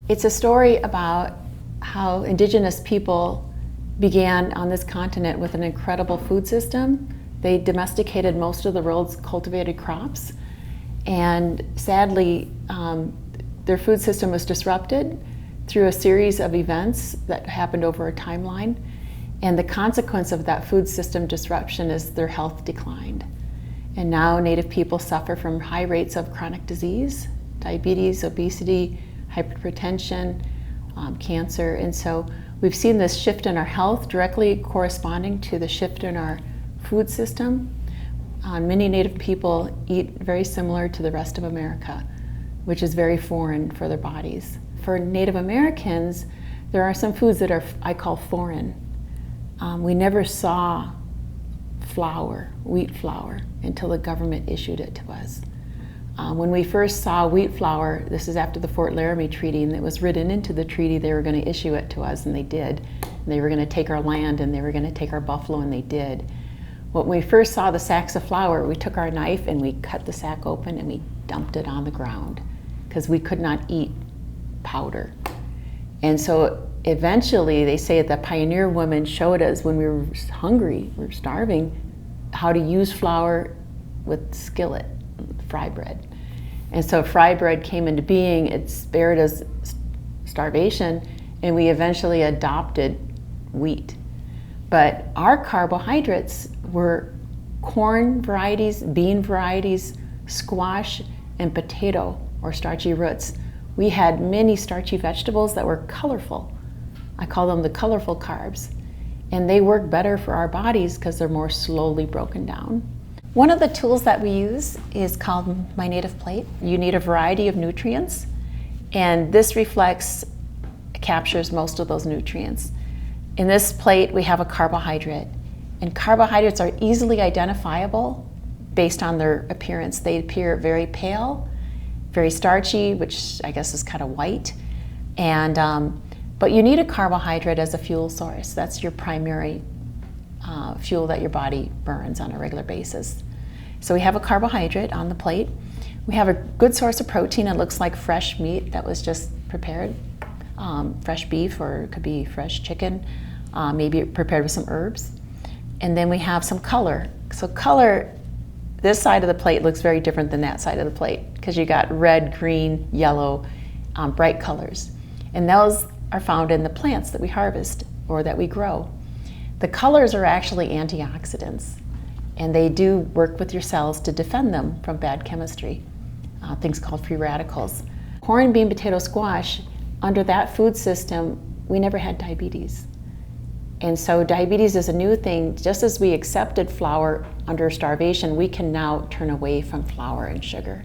It's a story about how indigenous people began on this continent with an incredible food system. They domesticated most of the world's cultivated crops, and sadly, their food system was disrupted through a series of events that happened over a timeline. And the consequence of that food system disruption is their health declined. And now Native people suffer from high rates of chronic disease, diabetes, obesity, hypertension, cancer. And so we've seen this shift in our health directly corresponding to the shift in our food system. Many Native people eat very similar to the rest of America, which is very foreign for their bodies. For Native Americans, there are some foods that I call foreign. We never saw flour, wheat flour, until the government issued it to us. When we first saw wheat flour, this is after the Fort Laramie Treaty, and it was written into the treaty they were going to issue it to us, and they did. And they were going to take our land, and they were going to take our buffalo, and they did. When we first saw the sacks of flour, we took our knife and we cut the sack open and we dumped it on the ground because we could not eat powder. And so eventually, they say that the pioneer women showed us when we were hungry, we were starving, how to use flour with skillet, fry bread. And so fry bread came into being. It spared us starvation, and we eventually adopted wheat. But our carbohydrates were corn varieties, bean varieties, squash, and potato or starchy roots. We had many starchy vegetables that were colorful. I call them the colorful carbs. And they work better for our bodies because they're more slowly broken down. One of the tools that we use is called My Native Plate. You need a variety of nutrients, and this captures most of those nutrients. In this plate, we have a carbohydrate, and carbohydrates are easily identifiable based on their appearance. They appear very pale, very starchy, which I guess is kind of white, but you need a carbohydrate as a fuel source. That's your primary fuel that your body burns on a regular basis. So we have a carbohydrate on the plate. We have a good source of protein. It looks like fresh meat that was just prepared, fresh beef, or it could be fresh chicken, maybe prepared with some herbs. And then we have some color. So color, this side of the plate looks very different than that side of the plate because you got red, green, yellow, bright colors. And those are found in the plants that we harvest or that we grow. The colors are actually antioxidants, and they do work with your cells to defend them from bad chemistry, things called free radicals. Corn, bean, potato, squash, under that food system, we never had diabetes. And so diabetes is a new thing. Just as we accepted flour under starvation, we can now turn away from flour and sugar.